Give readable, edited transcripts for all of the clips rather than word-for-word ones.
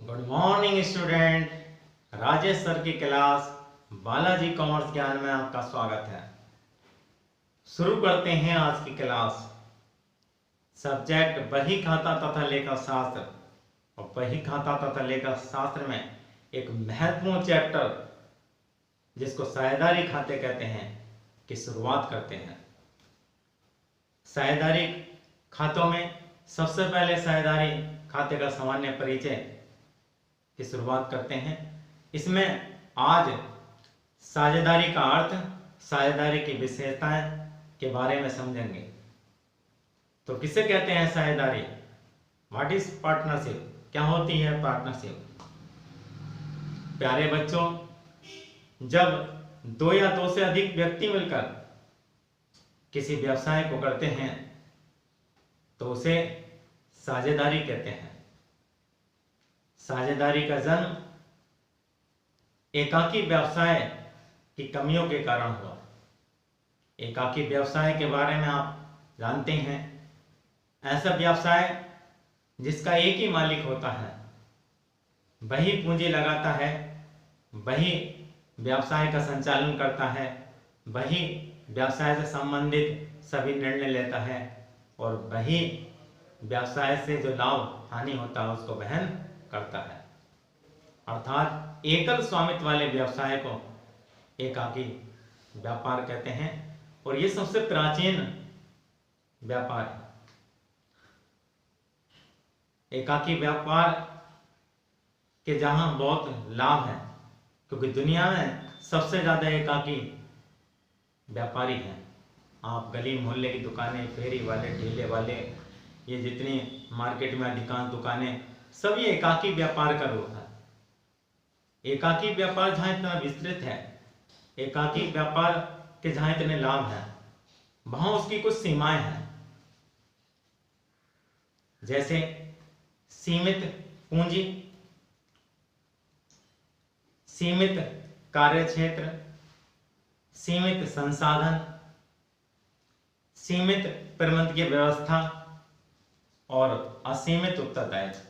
Good morning student. Rajesh sir की class Balaji commerce ज्ञान में आपका स्वागत है। शुरू करते हैं आज की क्लास। सब्जेक्ट बही खाता तथा लेखा शास्त्र, और बही खाता तथा लेखा शास्त्र में एक महत्वपूर्ण चैप्टर जिसको साझेदारी खाते कहते हैं की शुरुआत करते हैं। साझेदारी खातों में सबसे पहले साझेदारी खाते का सामान्य परिचय की शुरुआत करते हैं। इसमें आज साझेदारी का अर्थ, साझेदारी की विशेषताएं के बारे में समझेंगे। तो किसे कहते हैं साझेदारी? What is partnership? क्या होती है पार्टनरशिप? प्यारे बच्चों, जब दो या दो से अधिक व्यक्ति मिलकर किसी व्यवसाय को करते हैं तो उसे साझेदारी कहते हैं। साझेदारी का जन्म एकाकी व्यवसाय की कमियों के कारण हुआ। एकाकी व्यवसाय के बारे में आप जानते हैं, ऐसा व्यवसाय जिसका एक ही मालिक होता है, वही पूंजी लगाता है, वही व्यवसाय का संचालन करता है, वही व्यवसाय से संबंधित सभी निर्णय लेता है और वही व्यवसाय से जो लाभ हानि होता है उसको वहन करता है। अर्थात एकल स्वामित्व वाले व्यवसाय को एकाकी व्यापार कहते हैं और ये सबसे प्राचीन व्यापार है। एकाकी व्यापार के जहां बहुत लाभ है, क्योंकि दुनिया में सबसे ज्यादा एकाकी व्यापारी हैं। आप गली मोहल्ले की दुकानें, फेरी वाले, ठेले वाले, ये जितनी मार्केट में अधिकांश दुकानें, सब ये एकाकी व्यापार का रूप है। एकाकी व्यापार जहां इतना विस्तृत है, एकाकी व्यापार के जहां इतने लाभ हैं, वहां उसकी कुछ सीमाएं हैं। जैसे सीमित पूंजी, सीमित कार्य क्षेत्र, सीमित संसाधन, सीमित प्रबंधकीय व्यवस्था और असीमित उत्तरदायित्व।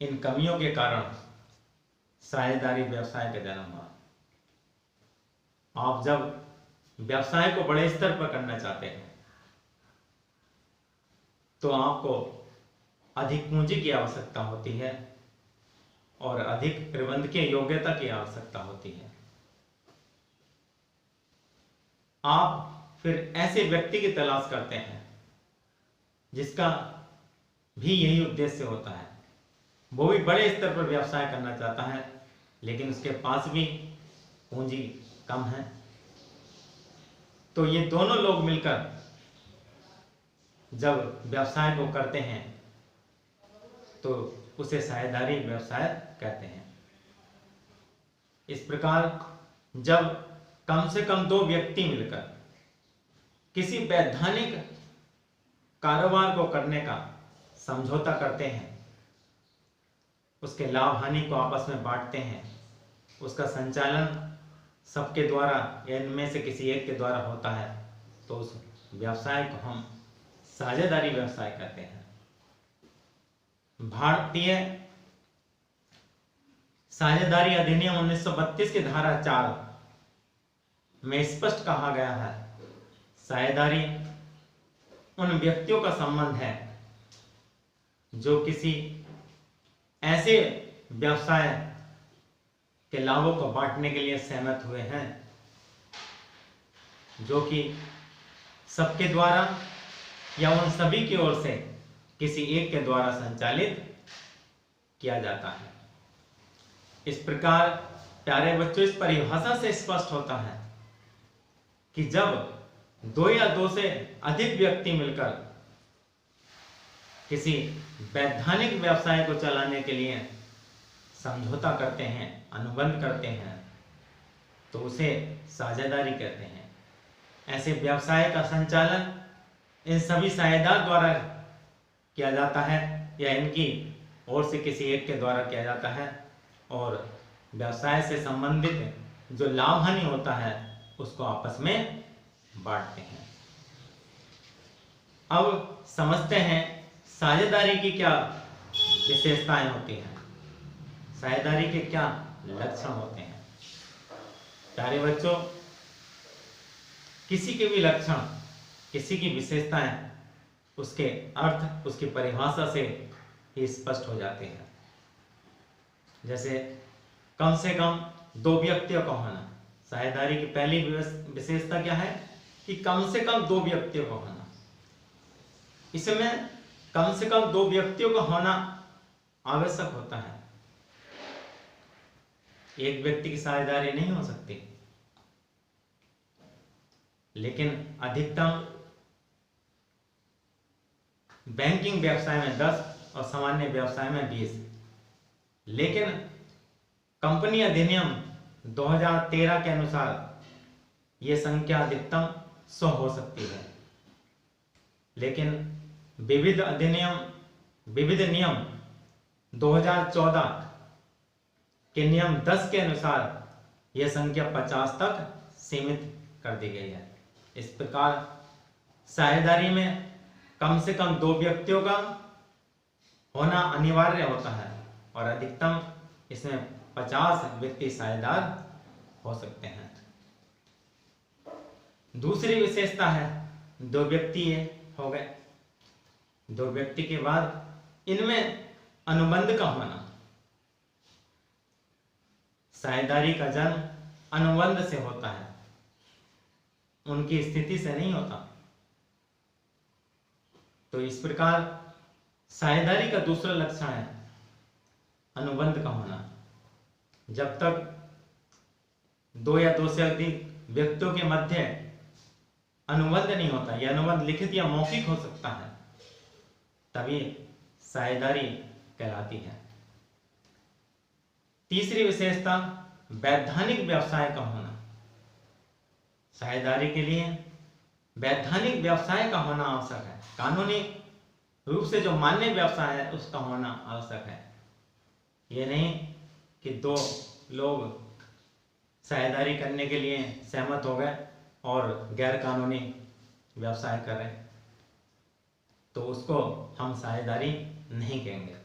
इन कमियों के कारण साझेदारी व्यवसाय का जन्म हुआ। आप जब व्यवसाय को बड़े स्तर पर करना चाहते हैं तो आपको अधिक पूंजी की आवश्यकता होती है और अधिक प्रबंधकीय योग्यता की आवश्यकता होती है। आप फिर ऐसे व्यक्ति की तलाश करते हैं जिसका भी यही उद्देश्य होता है, वो भी बड़े स्तर पर व्यवसाय करना चाहता है लेकिन उसके पास भी पूंजी कम है। तो ये दोनों लोग मिलकर जब व्यवसाय को करते हैं तो उसे साझेदारी व्यवसाय कहते हैं। इस प्रकार जब कम से कम दो व्यक्ति मिलकर किसी वैधानिक कारोबार को करने का समझौता करते हैं, उसके लाभ हानि को आपस में बांटते हैं, उसका संचालन सबके द्वारा या इनमें से किसी एक के द्वारा होता है, तो उस व्यवसाय को हम साझेदारी व्यवसाय कहते हैं। भारतीय साझेदारी अधिनियम 1932 की धारा 4 में स्पष्ट कहा गया है, साझेदारी उन व्यक्तियों का संबंध है जो किसी ऐसे व्यवसाय के लाभों को बांटने के लिए सहमत हुए हैं जो कि सबके द्वारा या उन सभी की ओर से किसी एक के द्वारा संचालित किया जाता है। इस प्रकार प्यारे बच्चों, इस परिभाषा से स्पष्ट होता है कि जब दो या दो से अधिक व्यक्ति मिलकर किसी वैधानिक व्यवसाय को चलाने के लिए समझौता करते हैं, अनुबंध करते हैं, तो उसे साझेदारी कहते हैं। ऐसे व्यवसाय का संचालन इन सभी साझेदार द्वारा किया जाता है या इनकी ओर से किसी एक के द्वारा किया जाता है और व्यवसाय से संबंधित जो लाभ हानि होता है उसको आपस में बांटते हैं। अब समझते हैं साझेदारी की क्या विशेषताएं होती हैं, साझेदारी के क्या लक्षण होते हैं। प्यारे बच्चों, किसी के भी लक्षण, किसी की विशेषताएं उसके अर्थ, उसकी परिभाषा से ही स्पष्ट हो जाते हैं। जैसे कम से कम 2 व्यक्तियों का होना, साझेदारी की पहली विशेषता क्या है कि कम से कम 2 व्यक्तियों का होना। इसमें कम से कम 2 व्यक्तियों का होना आवश्यक होता है, एक व्यक्ति की साझेदारी नहीं हो सकती। लेकिन अधिकतम बैंकिंग व्यवसाय में 10 और सामान्य व्यवसाय में 20। लेकिन कंपनी अधिनियम 2013 के अनुसार यह संख्या अधिकतम 100 हो सकती है। लेकिन विविध नियम 2014 के नियम 10 के अनुसार यह संख्या 50 तक सीमित कर दी गई है। इस प्रकार साझेदारी में कम से कम 2 व्यक्तियों का होना अनिवार्य होता है और अधिकतम इसमें 50 व्यक्ति साझेदार हो सकते हैं। दूसरी विशेषता है 2 व्यक्ति हो गए। 2 व्यक्ति के बाद इनमें अनुबंध का होना। साझेदारी का जन्म अनुबंध से होता है, उनकी स्थिति से नहीं होता। तो इस प्रकार साझेदारी का दूसरा लक्षण है अनुबंध का होना। जब तक 2 या 2 से अधिक व्यक्तियों के मध्य अनुबंध नहीं होता, यह अनुबंध लिखित या मौखिक हो सकता है, तभी साझेदारी कहलाती है। तीसरी विशेषता वैधानिक व्यवसाय का होना। साझेदारी के लिए वैधानिक व्यवसाय का होना आवश्यक है, कानूनी रूप से जो मान्य व्यवसाय है उसका होना आवश्यक है। ये नहीं कि 2 लोग साझेदारी करने के लिए सहमत हो गए और गैर कानूनी व्यवसाय कर रहे हैं, तो उसको हम साझेदारी नहीं कहेंगे।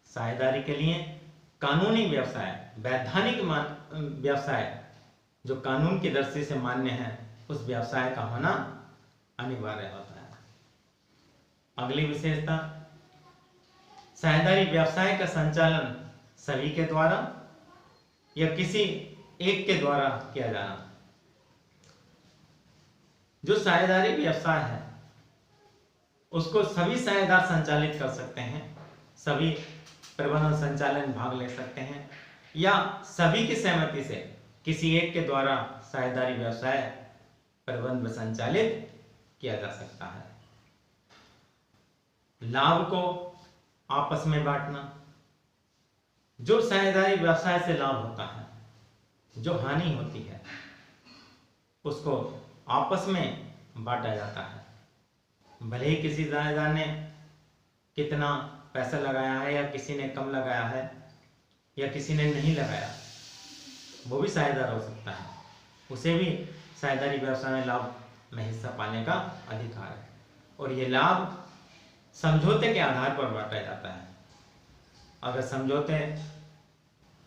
साझेदारी के लिए कानूनी व्यवसाय, वैधानिक व्यवसाय जो कानून की दृष्टि से मान्य है, उस व्यवसाय का होना अनिवार्य होता है। अगली विशेषता, साझेदारी व्यवसाय का संचालन सभी के द्वारा या किसी एक के द्वारा किया जाना। जो साझेदारी व्यवसाय है उसको सभी साझेदार संचालित कर सकते हैं, सभी प्रबंधन संचालन भाग ले सकते हैं, या सभी की सहमति से किसी एक के द्वारा साझेदारी व्यवसाय प्रबंध संचालित किया जा सकता है। लाभ को आपस में बांटना। जो साझेदारी व्यवसाय से लाभ होता है, जो हानि होती है, उसको आपस में बांटा जाता है। भले ही किसी साझेदार ने कितना पैसा लगाया है, या किसी ने कम लगाया है, या किसी ने नहीं लगाया, वो भी साझेदार हो सकता है, उसे भी साझेदारी व्यवसाय में लाभ में हिस्सा पाने का अधिकार है। और ये लाभ समझौते के आधार पर बांटा जाता है। अगर समझौते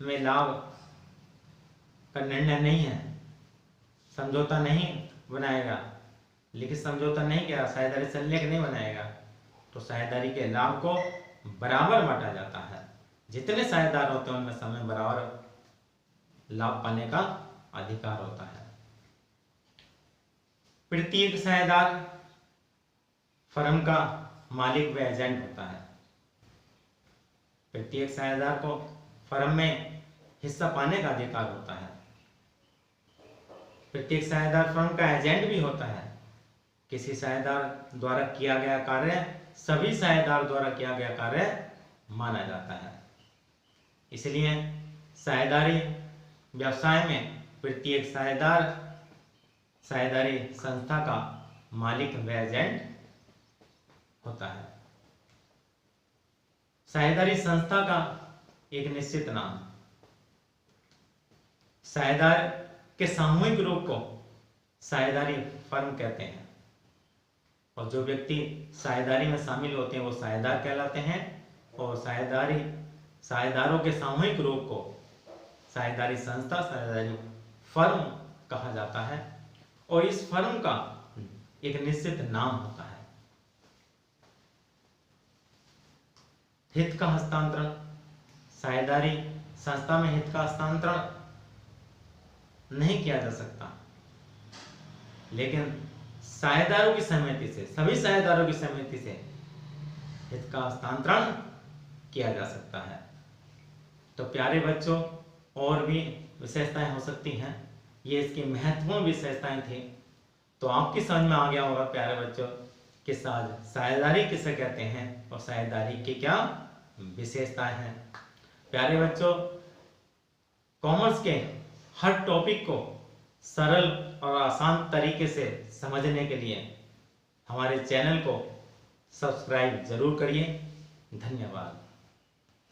में लाभ का निर्णय नहीं है, समझौता नहीं बनाएगा, लिखित समझौता नहीं किया, साझेदारी संलेख नहीं बनाएगा, तो साझेदारी के लाभ को बराबर बांटा जाता है। जितने साझेदार होते हैं उनमें समय बराबर लाभ पाने का अधिकार होता है। प्रत्येक साझेदार फर्म का मालिक व एजेंट होता है। प्रत्येक साझेदार को फर्म में हिस्सा पाने का अधिकार होता है। प्रत्येक साझेदार फर्म का एजेंट भी होता है। किसी साझेदार द्वारा किया गया कार्य सभी साझेदार द्वारा किया गया कार्य माना जाता है। इसलिए साझेदारी व्यवसाय में प्रत्येक साझेदार साझेदारी संस्था का मालिक व एजेंट होता है। साझेदारी संस्था का एक निश्चित नाम। साझेदार के सामूहिक रूप को साझेदारी फर्म कहते हैं, और जो व्यक्ति साझेदारी में शामिल होते हैं वो साझेदार कहलाते हैं, और साझेदारों के सामूहिक रूप को साझेदारी संस्था, साझेदारी फर्म कहा जाता है और इस फर्म का एक निश्चित नाम होता है। हित का हस्तांतरण, साझेदारी संस्था में हित का हस्तांतरण नहीं किया जा सकता, लेकिन साझेदारों की सहमति से, सभी साझेदारों की सहमति से हित का हस्तांतरण किया जा सकता है। तो प्यारे बच्चों, और भी विशेषताएं हो सकती हैं, ये इसकी महत्वपूर्ण विशेषताएं थी। तो आपकी समझ में आ गया होगा प्यारे बच्चों कि साझेदारी किसे कहते हैं और साझेदारी की क्या विशेषताएं हैं। प्यारे बच्चों, कॉमर्स के हर टॉपिक को सरल और आसान तरीके से समझने के लिए हमारे चैनल को सब्सक्राइब जरूर करिए। धन्यवाद।